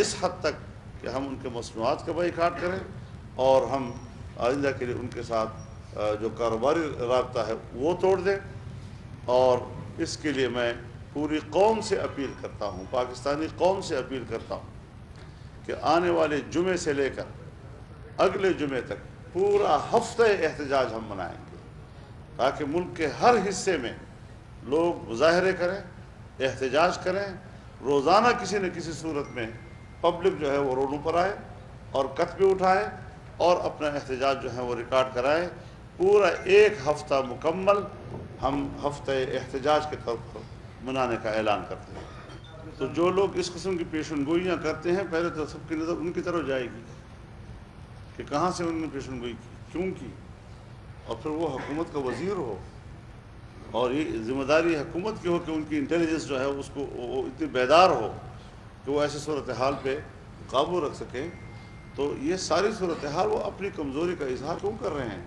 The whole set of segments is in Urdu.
اس حد تک کہ ہم ان کے مصنوعات کا بائیکاٹ کریں اور ہم آئندہ کے لیے ان کے ساتھ جو کاروباری رابطہ ہے وہ توڑ دیں. اور اس کے لیے میں پوری قوم سے اپیل کرتا ہوں، پاکستانی قوم سے اپیل کرتا ہوں کہ آنے والے جمعے سے لے کر اگلے جمعے تک پورا ہفتہ احتجاج ہم منائیں گے، تاکہ ملک کے ہر حصے میں لوگ مظاہرے کریں، احتجاج کریں. روزانہ کسی نہ کسی صورت میں پبلک جو ہے وہ روڈوں پر آئے اور کتبے اٹھائے اور اپنا احتجاج جو ہے وہ ریکارڈ کرائے. پورا ایک ہفتہ مکمل ہم ہفتہ احتجاج کے طور پر منانے کا اعلان کرتے ہیں. تو جو لوگ اس قسم کی پیشن گوئیاں کرتے ہیں، پہلے تو سب کی نظر ان کی طرف جائے گی کہ کہاں سے انہوں نے پیشن گوئی کی، کیوں کی، اور پھر وہ حکومت کا وزیر ہو اور یہ ذمہ داری حکومت کی ہو کہ ان کی انٹیلیجنس جو ہے اس کو وہ اتنی بیدار ہو کہ وہ ایسی صورتحال پہ قابو رکھ سکیں. تو یہ ساری صورتحال وہ اپنی کمزوری کا اظہار کیوں کر رہے ہیں؟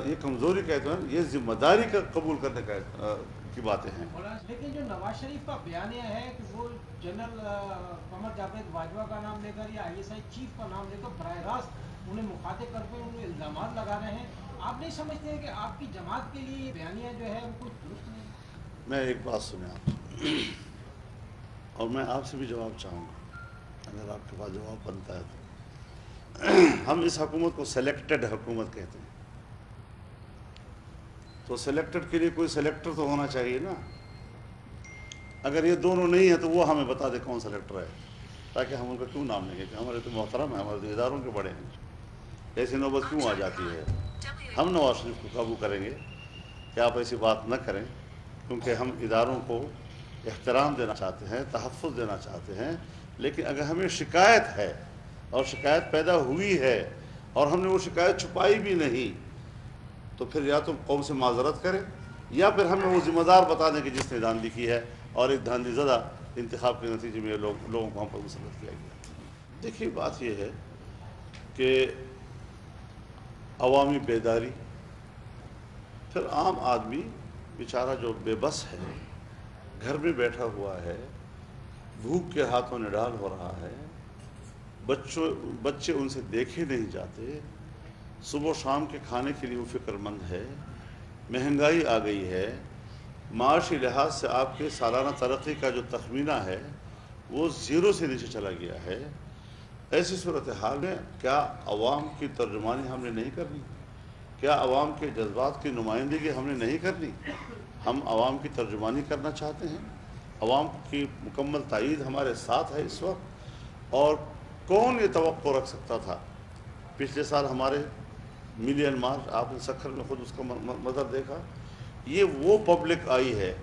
یہ کمزوری کا اعتماد، یہ ذمہ داری کا قبول کرنے کی باتیں ہیں. لیکن جو نواز شریف کا بیانیہ ہے کہ وہ جنرل قمر جاوید باجوہ کا نام لے کر یا ISI چیف کا نام لے کر براہ راست انہیں مخاطب کر کے انہیں الزامات لگا رہے ہیں، آپ نہیں سمجھتے ہیں کہ آپ کی جماعت کے لیے یہ بیانیہ جو ہے وہ کچھ درست نہیں؟ میں ایک بات سنیں آپ، اور میں آپ سے بھی جواب چاہوں گا اگر آپ کے پاس جواب بنتا ہے تو. ہم اس حکومت کو سلیکٹڈ حکومت کہتے ہیں، تو سلیکٹڈ کے لیے کوئی سلیکٹر تو ہونا چاہیے نا. اگر یہ دونوں نہیں ہیں تو وہ ہمیں بتا دے کون سلیکٹر ہے، تاکہ ہم ان کا کیوں نام لیں گے کہ ہمارے تو محترم ہیں، ہمارے تو اداروں کے بڑے ہیں. ایسی نوبت کیوں آ جاتی ہے؟ ہم نواز شریف کو قابو کریں گے کہ آپ ایسی بات نہ کریں، کیونکہ ہم اداروں کو احترام دینا چاہتے ہیں، تحفظ دینا چاہتے ہیں. لیکن اگر ہمیں شکایت ہے اور شکایت پیدا ہوئی ہے اور ہم نے وہ شکایت چھپائی بھی نہیں، تو پھر یا تو قوم سے معذرت کریں یا پھر ہمیں وہ ذمہ دار بتا دیں کہ جس نے دھاندلی کی ہے اور ایک دھاندلی زدہ انتخاب کے نتیجے میں لوگوں کو ہم پر مسلط کیا گیا. دیکھیے بات یہ ہے کہ عوامی بیداری، پھر عام آدمی بیچارہ جو بے بس ہے، گھر میں بیٹھا ہوا ہے، بھوک کے ہاتھوں نڈال ہو رہا ہے، بچے ان سے دیکھے نہیں جاتے، صبح و شام کے کھانے کے لیے وہ فکر مند ہے، مہنگائی آ گئی ہے، معاشی لحاظ سے آپ کے سالانہ ترقی کا جو تخمینہ ہے وہ زیرو سے نیچے چلا گیا ہے. ایسی صورتحال میں کیا عوام کی ترجمانی ہم نے نہیں کرنی؟ کیا عوام کے جذبات کی نمائندگی ہم نے نہیں کرنی؟ ہم عوام کی ترجمانی کرنا چاہتے ہیں، عوام کی مکمل تائید ہمارے ساتھ ہے اس وقت. اور کون یہ توقع رکھ سکتا تھا؟ پچھلے سال ہمارے ملین مارچ، آپ نے سکھر میں خود اس کا منظر دیکھا. یہ وہ پبلک آئی ہے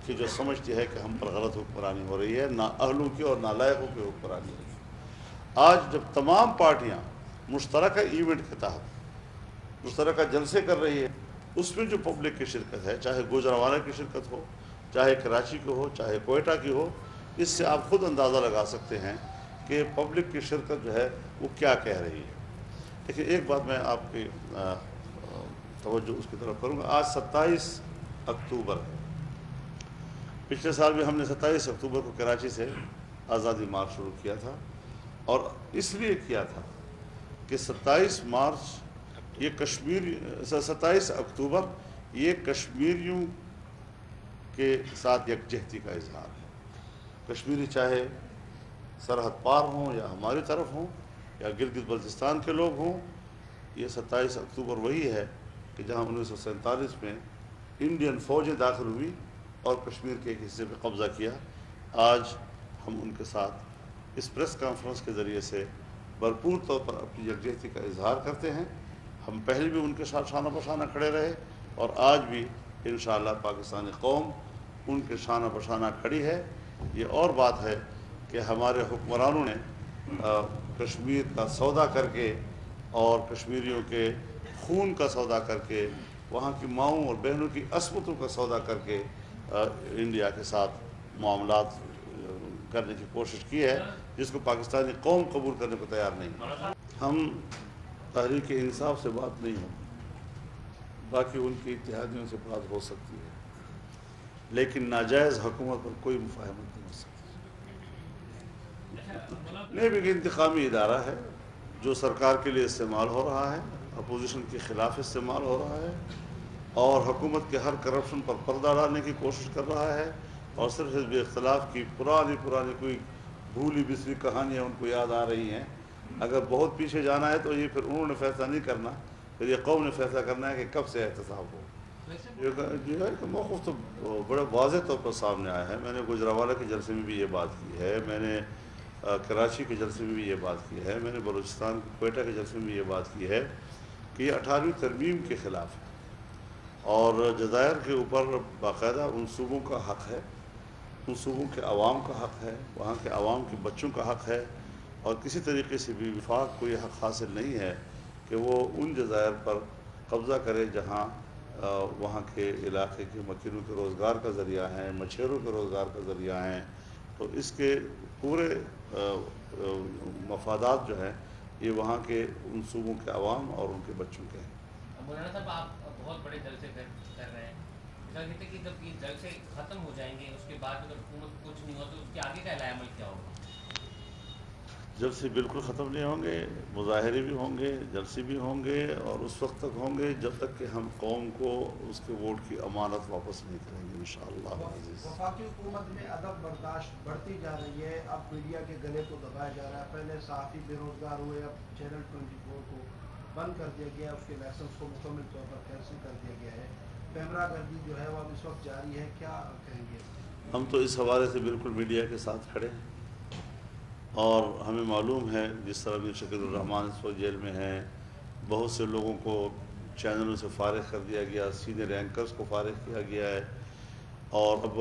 کہ جو سمجھتی ہے کہ ہم پر غلط حکمرانی ہو رہی ہے، نا اہلوں کی اور نالائقوں کی حکمرانی ہو رہی ہے. آج جب تمام پارٹیاں مشترکہ ایونٹ کے تحت مشترکہ جلسے کر رہی ہے، اس میں جو پبلک کی شرکت ہے، چاہے گوجرانوالہ کی شرکت ہو، چاہے کراچی کی ہو، چاہے کوئٹہ کی ہو، اس سے آپ خود اندازہ لگا سکتے ہیں کہ پبلک کی شرکت جو ہے وہ کیا کہہ رہی ہے. دیکھیے ایک بات میں آپ کی توجہ اس کی طرف کروں گا. آج 27 اکتوبر ہے. پچھلے سال بھی ہم نے 27 اکتوبر کو کراچی سے آزادی مارچ شروع کیا تھا، اور اس لیے کیا تھا کہ 27 اکتوبر یہ کشمیریوں کے ساتھ یکجہتی کا اظہار ہے. کشمیری چاہے سرحد پار ہوں یا ہماری طرف ہوں یا گلگت بلتستان کے لوگ ہوں، یہ 27 اکتوبر وہی ہے کہ جہاں 1947 میں انڈین فوجیں داخل ہوئی اور کشمیر کے ایک حصے پہ قبضہ کیا. آج ہم ان کے ساتھ اس پریس کانفرنس کے ذریعے سے بھرپور طور پر اپنی یکجہتی کا اظہار کرتے ہیں. ہم پہلے بھی ان کے ساتھ شانہ بشانہ کھڑے رہے اور آج بھی انشاءاللہ پاکستانی قوم ان کے شانہ بشانہ کھڑی ہے. یہ اور بات ہے کہ ہمارے حکمرانوں نے کشمیر کا سودا کر کے اور کشمیریوں کے خون کا سودا کر کے، وہاں کی ماؤں اور بہنوں کی عصمتوں کا سودا کر کے انڈیا کے ساتھ معاملات کرنے کی کوشش کی ہے، جس کو پاکستانی قوم قبول کرنے کو تیار نہیں. ہم تحریک انصاف سے بات نہیں ہوتی، باقی ان کی اتحادیوں سے بات ہو سکتی ہے، لیکن ناجائز حکومت پر کوئی مفاہمت نہیں ہو سکتی. نہیں بھی انتقامی ادارہ ہے جو سرکار کے لیے استعمال ہو رہا ہے، اپوزیشن کے خلاف استعمال ہو رہا ہے، اور حکومت کے ہر کرپشن پر پردہ ڈالنے کی کوشش کر رہا ہے، اور صرف حزب اختلاف کی پرانی کوئی بھولی بسری کہانیاں ان کو یاد آ رہی ہیں۔ اگر بہت پیچھے جانا ہے تو یہ پھر انہوں نے فیصلہ نہیں کرنا، پھر یہ قوم نے فیصلہ کرنا ہے کہ کب سے احتساب ہو۔ یہ ہے کہ موقف تو بڑے واضح طور پر سامنے آیا ہے۔ میں نے گجرانوالہ کے جلسے میں بھی یہ بات کی ہے، میں نے کراچی کے جلسے میں بھی یہ بات کی ہے، میں نے بلوچستان کوئٹہ کے جلسے میں بھی یہ بات کی ہے کہ یہ 18ویں ترمیم کے خلاف ہے، اور جزائر کے اوپر باقاعدہ ان صوبوں کا حق ہے، ان صوبوں کے عوام کا حق ہے، وہاں کے عوام کے بچوں کا حق ہے، اور کسی طریقے سے بھی وفاق کو یہ حق حاصل نہیں ہے کہ وہ ان جزائر پر قبضہ کرے جہاں وہاں کے علاقے کے مکینوں کے روزگار کا ذریعہ ہیں، مچھیروں کے روزگار کا ذریعہ ہیں۔ تو اس کے پورے مفادات جو ہیں یہ وہاں کے ان صوبوں کے عوام اور ان کے بچوں کے ہیں۔ مولانا صاحب، آپ بہت بڑے جلسے کر رہے ہیں، کہتے ہیں کہ جب یہ جلسے ختم ہو جائیں گے اس کے بعد اگر حکومت کچھ نہیں ہو تو اس کے آگے کا علاج عمل کیا ہوگا؟ جلسے بالکل ختم نہیں ہوں گے، مظاہرے بھی ہوں گے، جلسے بھی ہوں گے، اور اس وقت تک ہوں گے جب تک کہ ہم قوم کو اس کے ووٹ کی امانت واپس نہیں کریں گے انشاءاللہ العزیز۔ وفاقی حکومت میں عدم برداشت بڑھتی جا رہی ہے، اب میڈیا کے گلے کو دبایا جا رہا ہے۔ پہلے صحافی بے روزگار ہوئے، اب چینل 24 کو بند کر دیا گیا، اس کے لائسنس کو مکمل طور پر کینسل کر دیا گیا ہے۔ کیمرہ گردی جو ہے وہ اب اس وقت جاری ہے، کیا کہیں گے؟ ہم تو اس حوالے سے بالکل میڈیا کے ساتھ کھڑے ہیں، اور ہمیں معلوم ہے جس طرح میر شکیل الرحمان اس وقت جیل میں ہیں، بہت سے لوگوں کو چینلوں سے فارغ کر دیا گیا، سینئر اینکرز کو فارغ کیا گیا ہے، اور اب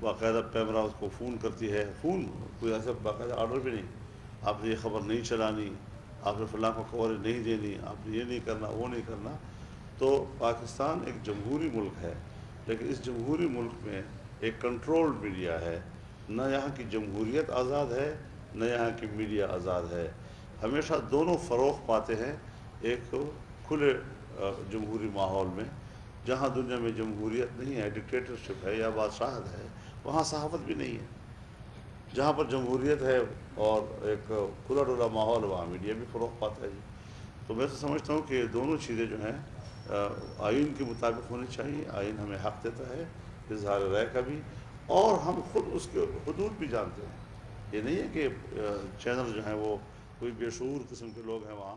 باقاعدہ پیمرا اس کو فون کرتی ہے، فون کوئی ایسا باقاعدہ آرڈر بھی نہیں، آپ نے یہ خبر نہیں چلانی، آپ نے فلاں کو کوریج نہیں دینی، آپ نے یہ نہیں کرنا، وہ نہیں کرنا۔ تو پاکستان ایک جمہوری ملک ہے، لیکن اس جمہوری ملک میں ایک کنٹرولڈ میڈیا ہے، نہ یہاں کی جمہوریت آزاد ہے نہ یہاں کی میڈیا آزاد ہے۔ ہمیشہ دونوں فروغ پاتے ہیں ایک کھلے جمہوری ماحول میں۔ جہاں دنیا میں جمہوریت نہیں ہے، ڈکٹیٹرشپ ہے یا بادشاہت ہے، وہاں صحافت بھی نہیں ہے۔ جہاں پر جمہوریت ہے اور ایک کھلا ڈلا ماحول، وہاں میڈیا بھی فروغ پاتا ہے جی۔ تو میں تو سمجھتا ہوں کہ دونوں چیزیں جو ہیں آئین کے مطابق ہونی چاہیے۔ آئین ہمیں حق دیتا ہے اظہار رائے کا بھی، اور ہم خود اس کے حدود بھی جانتے ہیں۔ یہ نہیں ہے کہ چینل جو ہیں وہ کوئی بے شعور قسم کے لوگ ہیں وہاں